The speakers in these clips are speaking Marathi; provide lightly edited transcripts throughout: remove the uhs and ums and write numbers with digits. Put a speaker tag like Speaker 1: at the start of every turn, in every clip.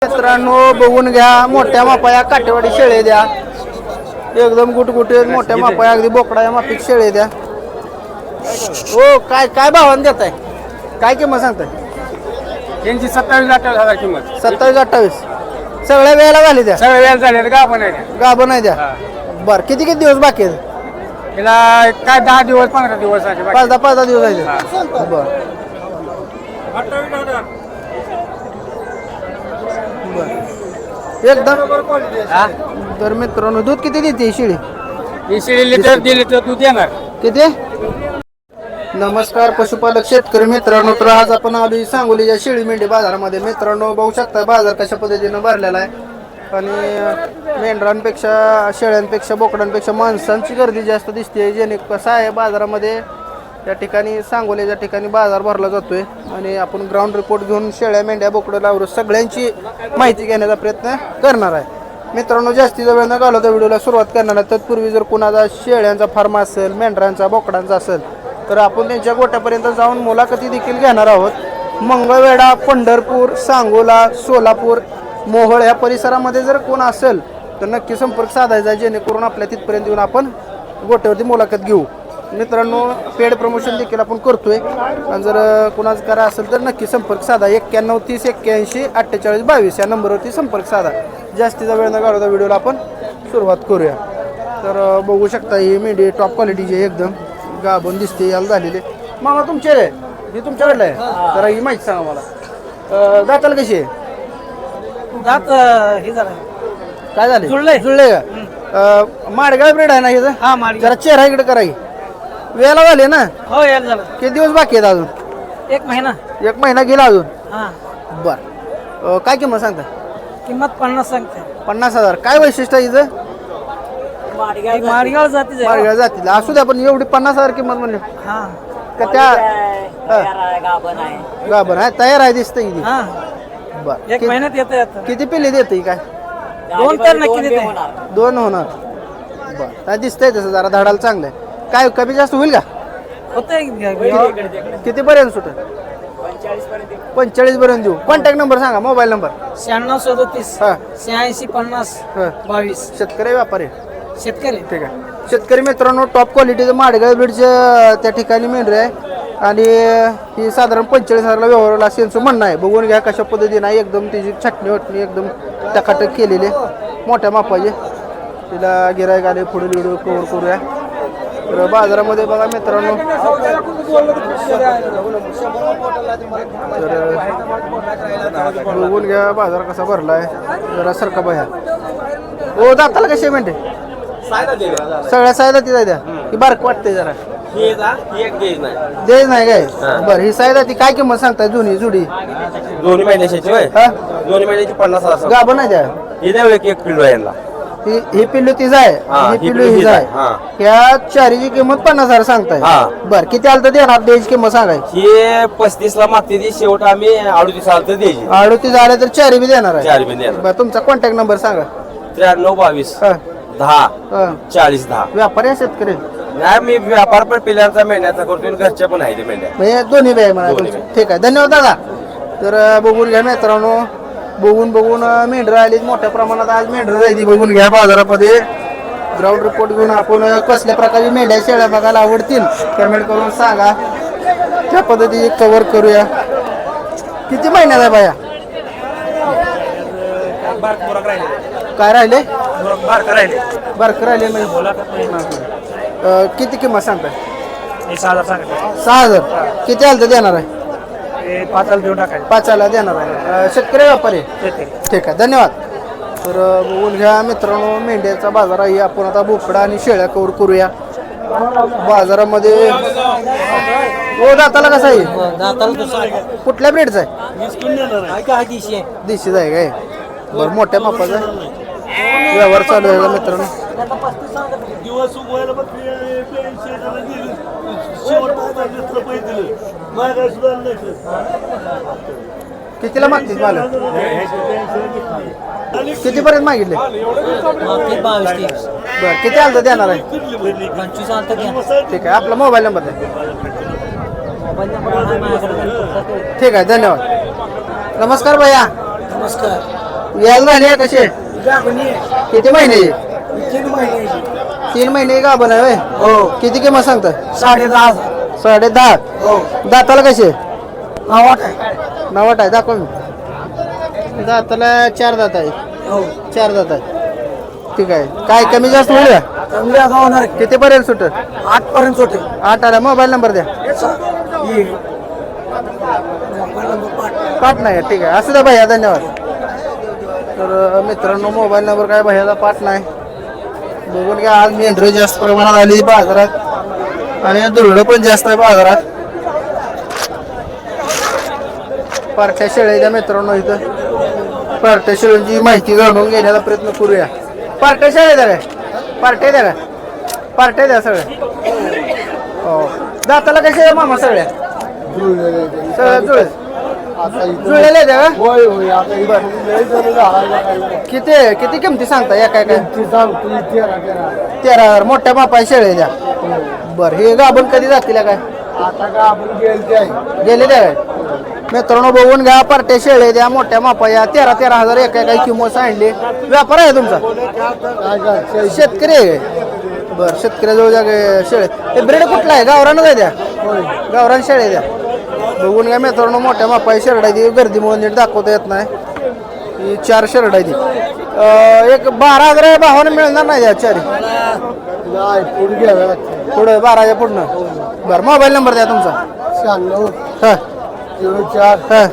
Speaker 1: मित्रांनो बघून घ्या, मोठ्या मापाया काटेवाडी शेळे द्या, एकदम गुटगुटीत मोठ्या मापाया अगदी बोकडाया माफिक शेळे द्या. हो काय काय भावाने देत आहे, काय किंमत सांगताय?
Speaker 2: यांची 27,28,000 किंमत.
Speaker 1: 27-28 सगळ्या वेळेला झाली द्या.
Speaker 2: सगळ्या वेळ झाले का आपण आहे
Speaker 1: गाभण नाही द्या. बर किती किती दिवस बाकी आहेत?
Speaker 2: तिला काय 10 दिवस 15 दिवस आहे बाकी.
Speaker 1: 5-10 दिवस आहे. बर एकदम.
Speaker 2: हा?
Speaker 1: तर मित्रांनो दूध किती देते ही शेळी?
Speaker 2: ही शेळी लिटर दिली तर दूध येणार.
Speaker 1: किती? नमस्कार पशुपालक शेतकरी मित्रांनो, तर आज आपण आलोय सांगोलीच्या शेळी मेंढी बाजारामध्ये. मित्रांनो बघू शकता बाजार कशा पद्धतीनं भरलेला आहे आणि मेंढरांपेक्षा शेळ्यांपेक्षा बोकडांपेक्षा माणसांची गर्दी जास्त दिसते. जेणे कसं आहे बाजारामध्ये या ठिकाणी सांगोलीच्या ठिकाणी बाजार भरला जातोय आणि आपण ग्राउंड रिपोर्ट घेऊन शेळ्या मेंढ्या बोकडं लावलं सगळ्यांची माहिती घेण्याचा प्रयत्न करणार आहे. मित्रांनो जास्तीचा वेळ न घालवता व्हिडिओला सुरुवात करणार आहे. तत्पूर्वी जर कुणाचा शेळ्यांचा फार्म असेल, मेंढरांचा बोकडांचा असेल तर आपण त्यांच्या गोट्यापर्यंत जाऊन मुलाखती देखील घेणार आहोत. मंगळवेढा, पंढरपूर, सांगोला, सोलापूर, मोहोळ या परिसरामध्ये जर कोण असेल तर नक्की संपर्क साधायचा, जेणेकरून आपल्या तिथपर्यंत येऊन आपण गोट्यावरती मुलाखत घेऊ. मित्रांनो पेड प्रमोशन देखील आपण करतोय आणि जर कुणाचं करा असेल तर नक्की संपर्क साधा. 91 30 81 48 22 या नंबरवरती संपर्क साधा. जास्तीचा वेळ न घालवता व्हिडिओला आपण सुरुवात करूया. तर बघू शकता ही मेंढी टॉप क्वालिटीची एकदम गाभण दिसते, याला झालेले. मामा तुमचे रे हे तुमच्याकडलं आहे, तर ही माहिती सांगा मला. दाताला कशी आहे?
Speaker 3: दात हे झालं
Speaker 1: काय झाले?
Speaker 3: जुळलंय.
Speaker 1: जुळले का? माडगाळ ब्रेड आहे ना हे?
Speaker 3: हा माडी
Speaker 1: जरा चेहरा इकडे कराई. वेळेला झाले ना?
Speaker 3: हो यायला झालं.
Speaker 1: किती दिवस बाकी आहेत अजून?
Speaker 3: 1 महिना.
Speaker 1: 1 महिना गेला अजून.
Speaker 3: हा
Speaker 1: बर काय किंमत सांगता?
Speaker 3: किंमत 50 सांगते.
Speaker 1: 50,000. काय वैशिष्ट्य आहे हिचं?
Speaker 3: माडगाव जातीच आहे.
Speaker 1: माडगाळ जातील असू द्या, पण एवढी 50,000 किंमत म्हणली
Speaker 3: हा
Speaker 1: का? त्या गाभण आहे, तयार आहे दिसतं ही.
Speaker 3: हा
Speaker 1: बर
Speaker 3: 1 महिन्यात येते आता.
Speaker 1: किती पिल्ले देते काय?
Speaker 3: 2 तर नक्की देते.
Speaker 1: 2 होणार. बर काय दिसतंय तसं, जरा धाडाला चांगलं आहे. काय कमी जास्त होईल का?
Speaker 3: होते
Speaker 1: किती पर्यंत सुटेल? 45 पर्यंत देऊ. कॉन्टॅक्ट नंबर सांगा, मोबाईल नंबर.
Speaker 3: 96 37
Speaker 1: हा
Speaker 3: 86 50
Speaker 1: हा.
Speaker 3: 22.
Speaker 1: शेतकरी व्यापारी
Speaker 3: शेतकरी.
Speaker 1: ठीक आहे. शेतकरी मित्रांनो टॉप क्वालिटीचं माडगाळ बीडच्या त्या ठिकाणी मेंढरे आहे आणि ही साधारण 45,000ला व्यवहाराला असेल यांचं म्हणणं आहे. बघून घ्या कशा पद्धतीनं आहे, एकदम त्याची छटणी वटणी एकदम टकाटक केलेली मोठ्या मापाचे. तिला गिरायक आले, पुढे व्हिडिओ कव्हर करूया. तर बाजारामध्ये बघा मित्रांनो, तर बघून घ्या बाजार कसा भरलाय. जरा सरका बघा. हो दाताला कशी म्हणते? सगळ्या सायदा ती द्या की बारक वाटते जरा देज नाही काय? बरं ही सायदा ती काय किंमत सांगताय? जुनी जुडी
Speaker 4: दोन्ही महिन्याची
Speaker 1: हा?
Speaker 4: दोन्ही महिन्याची 50,000.
Speaker 1: गाभण नाही द्या.
Speaker 4: हे द्यावं एक किलो यांना.
Speaker 1: ही पिल्लू तीच आहे,
Speaker 4: हा,
Speaker 1: ही
Speaker 4: ही
Speaker 1: पिल्लू
Speaker 4: पिल्लू
Speaker 1: हीच
Speaker 4: हीच
Speaker 1: आहे.
Speaker 4: आहे.
Speaker 1: ह्या चारीची किंमत 50,000 सांगताय.
Speaker 4: हा.
Speaker 1: बर किती आलं तर देणार द्यायची किंमत सांगायची?
Speaker 4: हे 35ला मागते ती, शेवट आम्ही 38 आलं तर द्यायची.
Speaker 1: 38 झाले तर चारी बी देणार आहे.
Speaker 4: 4 महिने
Speaker 1: बरं तुमचा कॉन्टॅक्ट नंबर सांगा.
Speaker 4: 93 22
Speaker 1: हा,
Speaker 4: 10
Speaker 1: हा.
Speaker 4: 40 10.
Speaker 1: व्यापारी आहे शेतकरी?
Speaker 4: नाही मी व्यापार पण पिल्यांचा महिन्याचा करतो आणि घरच्या पण आहे ते मेंढ्या.
Speaker 1: म्हणजे दोन्ही बी आहे म्हणा
Speaker 4: दोन्ही
Speaker 1: तुमचं. ठीक आहे, धन्यवाद दादा. तर बघून घ्या मित्रांनो, बघून मेंढरं आली मोठ्या प्रमाणात. आज मेंढरं राहिली बघून घ्या बाजारामध्ये. ग्राउंड रिपोर्ट घेऊन आपण कसल्या प्रकारची मेंढ्या शेळ्या बघायला आवडतील कमेंट करून सांगा, त्या पद्धतीने कव्हर करूया. किती महिन्यात आहे बाया? काय राहिले? बारक राहिले किती किंमत सांगताय? 6,000. किती आलं तर देणार आहे?
Speaker 3: 5 देऊन टाकायचं.
Speaker 1: 5ला देणार आहे. शेतकरी व्यापारी? ठीक आहे, धन्यवाद. तर बघून घ्या मित्रांनो मेंढ्याचा बाजार आहे. आपण आता बोकडा आणि शेळ्या कव्हर करूया बाजारामध्ये. हो दाताला कसा आहे? कुठल्या ब्रेडचा आहे? देशीचा आहे काय? बरं मोठ्या मापाचा व्यवहार चालू आहे मित्रांनो. कितीला मागतील मला? किती पर्यंत मागितले?
Speaker 3: 22
Speaker 1: बरं किती आलं तर देणार आहे?
Speaker 3: 25 आलं घ्या.
Speaker 1: ठीक आहे, आपला मोबाईल नंबर आहे.
Speaker 3: मोबाईल नंबर आहे माझ्याकडे.
Speaker 1: ठीक आहे, धन्यवाद. नमस्कार भैया.
Speaker 3: नमस्कार.
Speaker 1: यायला झाले कसे किती महिने 3 महिने गाभण आहे हो. किती किंमत सांगता?
Speaker 2: 10.5
Speaker 1: 10.5.
Speaker 2: हो
Speaker 1: दाताला कसे?
Speaker 2: नावाट आहे
Speaker 1: नवाट आहे दाखव मी. दाताला 4 दात आहे.
Speaker 2: हो
Speaker 1: 4 दात आहे. ठीक आहे. काय कमी जास्त होईल का?
Speaker 2: चांगली आता होणार
Speaker 1: किती पर्यंत सुट?
Speaker 2: 8 पर्यंत होते
Speaker 1: 8 आला. मोबाईल नंबर द्या. पाठ नाही. ठीक आहे. असू द्या भैया. धन्यवाद. तर मित्रांनो मोबाईल नंबर काय भैयाचा पाठ नाही. बघून घ्या. आज मेंढरं जास्त प्रमाणात आली बाजारात आणि दुरडं पण जास्त आहे बाजारात. पार्ट्या शेळ्या द्या मित्रांनो. इथं पार्ट्या शेळ्यांची माहिती जाणून घेण्याचा प्रयत्न करूया. पार्ट्या शेळ्या द्या काय? पार्ट्या द्या का? पार्ट्या द्या सगळ्या. हो. दाताला कसे आहे मामा सगळ्या? सगळ्या जुळे जुळलेल्या द्या का? किती किती किमती सांगता या काय काय? 13,000. मोठ्या मापाय शेळे द्या. बर. हे गाभण कधी जातील काय? गेले द्या काय? मित्रांनो बघून घ्या. पार्ट्या शेळे द्या मोठ्या मापाया. 13,000 एका काही किंमत सांडली. व्यापार आहे तुमचा? शेतकरी आहे. बर. शेतकऱ्याजवळ द्या शेळे. हे ब्रेड कुठला आहे? गावरानच आहे द्या. गावरान शेळे द्या. बघून घ्या मित्रांनो मोठ्या मापाई शर्ट आहे ती. गर्दीमुळे नीट दाखवता येत नाही. ही 4 शर्ट आहे ती. एक 12,000 भावाने मिळणार नाही या 4. पुढे 12च्या पुढनं. बरं. मोबाईल नंबर द्या तुमचा.
Speaker 2: 96
Speaker 1: हा
Speaker 2: 04
Speaker 1: हा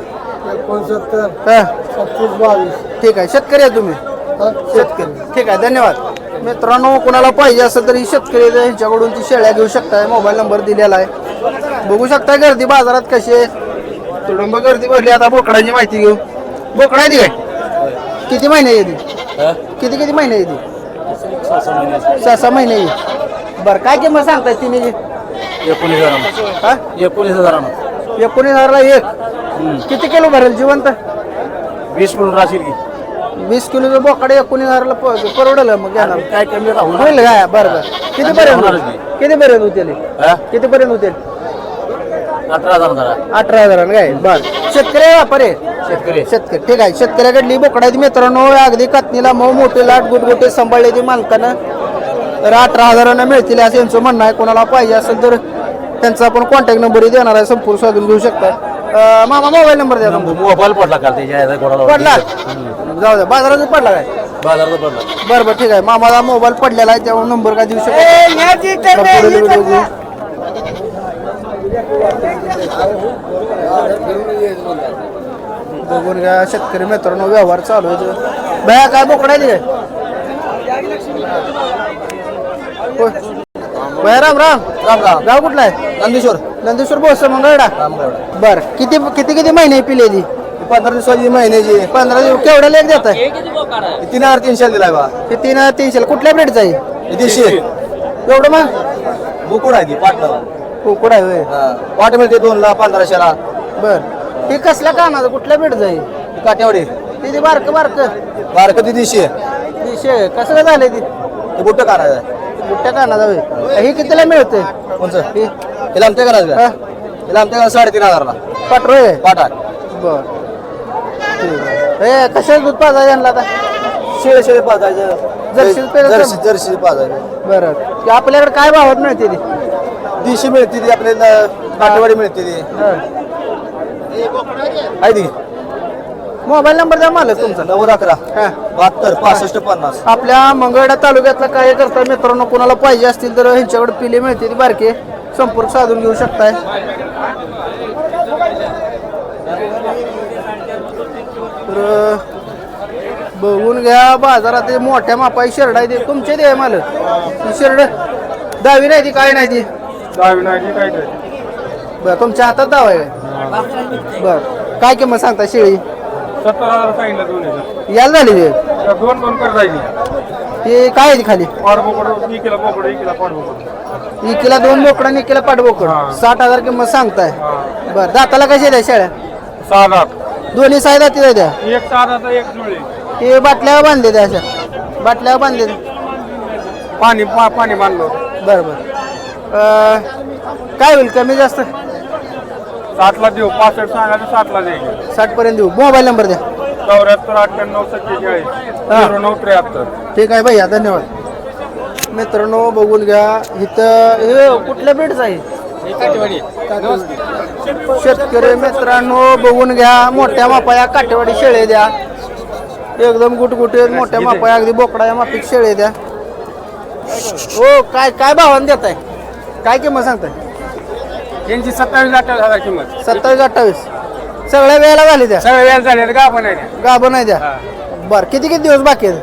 Speaker 2: 69
Speaker 1: हा.
Speaker 2: 3622
Speaker 1: ठीक आहे. शेतकरी आहे तुम्ही? शेतकरी. ठीक आहे. धन्यवाद. मित्रांनो कुणाला पाहिजे असेल तरी शेतकरी यांच्याकडून ती शेळ्या घेऊ शकताय. मोबाईल नंबर दिलेला आहे. बघू शकता गर्दी बाजारात कशी आहे. तुडुंब गर्दी भरली. आता बोकडाची माहिती घेऊ. बोकडा आहे ती काय? किती महिने येते? किती महिने येते? 6 महिने येते. बरं. काय किंमत सांगताय तिने?
Speaker 4: 19,000. 19,000.
Speaker 1: 19,000ला एक. किती किलो भरेल जिवंत?
Speaker 4: 20 म्हणून राशील की
Speaker 1: 20 किलोचं बोकडे 19,000ला परवडलं मग घेणार
Speaker 4: काय कमी
Speaker 1: होईल काय? बरं बरं. किती पर्यंत? किती पर्यंत होतील? किती पर्यंत होतील?
Speaker 4: 18,000.
Speaker 1: 18,000 काय? बर. शेतकरी व्यापारी?
Speaker 4: शेतकरी.
Speaker 1: शेतकरी. ठीक आहे. शेतकऱ्याकडली बोकडाची मित्रांनो अगदी कातणीला मऊ मोठे लाट गुटगुटे सांभाळले मालकानं. तर 18,000 मिळतील असं यांचं म्हणणं आहे. कोणाला पाहिजे असेल तर त्यांचा आपण कॉन्टॅक्ट नंबरही देणार आहे. संपूर्ण साधून घेऊ शकता. मामा मोबाईल नंबर द्या.
Speaker 4: मोबाईल पडला का त्याच्या
Speaker 1: पडला? जाऊ द्या. बाजारात पडला काय?
Speaker 4: बाजारात पडला.
Speaker 1: बरं बरं. ठीक आहे. मामाला मोबाईल पडलेला आहे त्यामुळे नंबर काय देऊ शकतो? बघून घ्या शेतकरी मित्रांनो व्यवहार चालू आहे. भया काय बोकडा आहे काय? भया राम राम.
Speaker 4: राम राम.
Speaker 1: गाव कुठला आहे?
Speaker 4: नंदेश्वर.
Speaker 1: नंदेश्वर बोस मंगळडा. बर. किती किती किती महिने पिले ती?
Speaker 4: 15 दिवसाची महिन्याची.
Speaker 1: 15 दिवस. केवढ्या लेख देत आहे?
Speaker 4: 3,300 दिलाय बा.
Speaker 1: हे 3,300. कुठल्या ब्रेडचा आहे?
Speaker 4: देशी
Speaker 1: एवढं मग?
Speaker 4: बुकुड आहे ती पाटला.
Speaker 1: कुठं आहे होय?
Speaker 4: पाट मिळते 2ला 1500ला.
Speaker 1: बर. हे कसल्या कानाचं? कुठल्या ब्रेडचं आहे?
Speaker 4: काट्यावडी.
Speaker 1: तिथे बारक बारक
Speaker 4: बारक ती दिशी
Speaker 1: दिशे कसं काय झालंय ती?
Speaker 4: बुट्ट काढायचं.
Speaker 1: बुट्ट्या कानाचा होय. हे कितीला मिळते?
Speaker 4: कोणचं?
Speaker 1: हे
Speaker 4: तिला आमच्या करायचं.
Speaker 1: हा?
Speaker 4: तिला आमच्या 3,500ला
Speaker 1: पाठरोय.
Speaker 4: पाटा.
Speaker 1: बर. हे कशा दूध पाजायचं यांना आता?
Speaker 4: शेळे पाजायचं.
Speaker 1: जर्सी पेरायचं?
Speaker 4: जर्सी पाजायचं.
Speaker 1: बरं. ते आपल्याकडे काय भावात मिळते ती?
Speaker 4: दिशी मिळते ती आपल्याला. काटेवाडी मिळते ती. आहे ती.
Speaker 1: मोबाईल नंबर द्या मला तुमचा.
Speaker 4: 911
Speaker 1: हा.
Speaker 4: 72 65 50.
Speaker 1: आपल्या मंगळडा तालुक्यातला काय करता मित्रांनो कोणाला पाहिजे असतील तर ह्यांच्याकडे पिले मिळते ती बारके. संपर्क साधून घेऊ शकताय. तर बघून घ्या बाजारात मोठ्या मापाई शर्ट आहे ते तुमचे दे मला. शर्ट दहावी नाही ती काय नाही ती? बरं. तुमच्या हातात दाव आहे? बर. काय किंमत सांगता शेळी?
Speaker 2: 17,000 सांगितलं दोन्ही.
Speaker 1: यायला झाली ते?
Speaker 2: 2 कर जायची.
Speaker 1: ते काय आहे ती खाली?
Speaker 2: पाड बोकड 1 किलो बोकड 1 किलो पाड बोकड.
Speaker 1: इकेला 2 बोकड आणि इकेला पाठ बोकड. 60,000 किंमत सांगताय. बर. दाताला कशा द्या शेळ्या?
Speaker 2: 6
Speaker 1: दोन्ही साई दाती द्या.
Speaker 2: एक 6 एक जुळे.
Speaker 1: ते बाटल्यावर बांधले द्या अशा. बाटल्यावर बांधले.
Speaker 2: पाणी बांधलं.
Speaker 1: बरं बरं. काय होईल कमी जास्त?
Speaker 2: 7ला देऊ. 65 सांगायचं 7ला द्यायचं.
Speaker 1: 60 पर्यंत देऊ. मोबाईल नंबर द्या.
Speaker 4: 84
Speaker 1: ठीक आहे भैया, धन्यवाद. मित्रांनो बघून घ्या इथं हे कुठल्या ब्रीडचं आहे? शेतकरी मित्रांनो बघून घ्या, मोठ्या मापाया काटेवाडी शेळे द्या, एकदम गुटगुटे मोठ्या मापाया अगदी बोकडा माफिक शेळे द्या. हो काय काय भावानं देत आहे? काय किंमत सांगताय?
Speaker 2: यांची 27-28,000 किंमत.
Speaker 1: 27-28 सगळ्या वेळेला झाली द्या,
Speaker 2: सगळ्या वेळ झाले का आपण आहे
Speaker 1: गाभण नाही द्या. बर किती किती दिवस बाकी आहेत?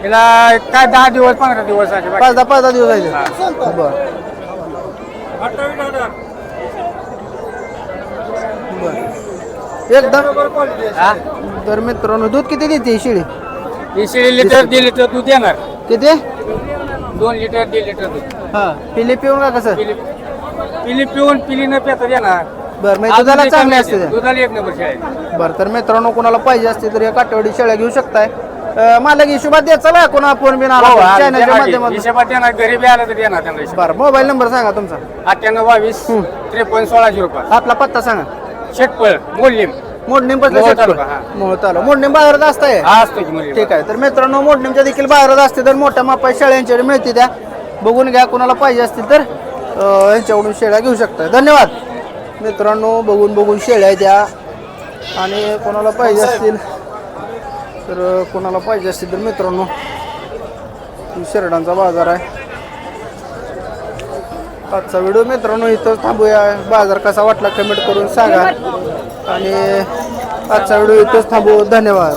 Speaker 2: तिला काय 10 दिवस 15 दिवस आहे बाकी.
Speaker 1: 5-10 दिवस आहे. बर एकदम.
Speaker 2: हा?
Speaker 1: तर मित्रांनो दूध किती देते ही शेळी?
Speaker 2: 20 लिटर 1.5 लिटर दूध देणार.
Speaker 1: किती?
Speaker 2: 2 लिटर 1.5 लिटर दूध.
Speaker 1: हा पिली पिऊन का कसं?
Speaker 2: पिली पिऊन पिली न पिता देणार.
Speaker 1: बर मग दुधाला चांगले असते त्या.
Speaker 2: दुधाला 1 नंबर शेळ्या.
Speaker 1: बरं तर मित्रांनो कोणाला पाहिजे असते तर या काटेवाडी शेळ्या घेऊ शकताय. मला हिशोबात द्या चला कोणा फोन बिन आला चॅनलच्या माध्यमातून.
Speaker 2: हिशोबात देणार, घरी बी आलं तर देणार त्यांना हिशोब.
Speaker 1: बरं मोबाईल नंबर सांगा तुमचा.
Speaker 2: 9822 53 16 रुपये.
Speaker 1: आपला पत्ता सांगा.
Speaker 2: शेटपळ मोडलीम.
Speaker 1: मोडणीम
Speaker 2: मोहोळ
Speaker 1: बसला
Speaker 2: तालुका, हा.
Speaker 1: मोहोळ मोडणीम बाजारात असताय.
Speaker 2: हा असतो की मोडलीम.
Speaker 1: ठीक आहे तर मित्रांनो मोडणीमच्या देखील बाजारात असते तर मोठ्या मापाय शेळ्यांच्या मिळते त्या बघून घ्या. कोणाला पाहिजे असतील तर यांच्याकडून शेळ्या घेऊ शकता. धन्यवाद मित्रांनो. बघून शेळ्या द्या आणि कोणाला पाहिजे असतील तर मित्रांनो शेरडांचा बाजार आहे. आजचा व्हिडिओ मित्रांनो इथंच थांबूया. बाजार कसा वाटला कमेंट करून सांगा आणि आजचा व्हिडिओ इथंच थांबू. धन्यवाद.